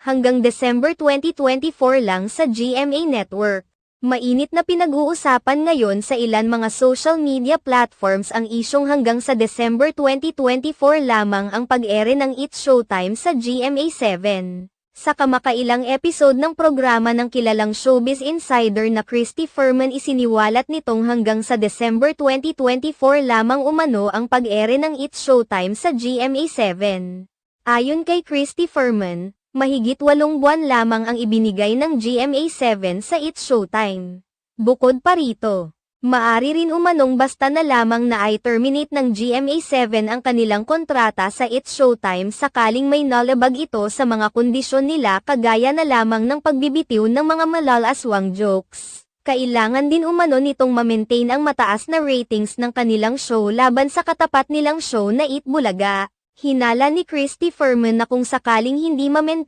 hanggang December 2024 lang sa GMA Network. Mainit na pinag-uusapan ngayon sa ilan mga social media platforms ang isyong hanggang sa December 2024 lamang ang pag-ere ng It's Showtime sa GMA7. Sa kamakailang episode ng programa ng kilalang showbiz insider na Christy Fermin isiniwalat nitong hanggang sa December 2024 lamang umano ang pag-ere ng It's Showtime sa GMA7. Ayon kay Christy Fermin, mahigit 8 buwan lamang ang ibinigay ng GMA7 sa It's Showtime. Bukod pa rito, maari rin umanong basta na lamang na i-terminate ng GMA7 ang kanilang kontrata sa It's Showtime sakaling may nalabag ito sa mga kondisyon nila kagaya na lamang ng pagbibitiw ng mga malalaswang jokes. Kailangan din umano nitong ma-maintain ang mataas na ratings ng kanilang show laban sa katapat nilang show na Eat Bulaga. Hinala ni Christy Fermin na kung sakaling hindi ma-maintain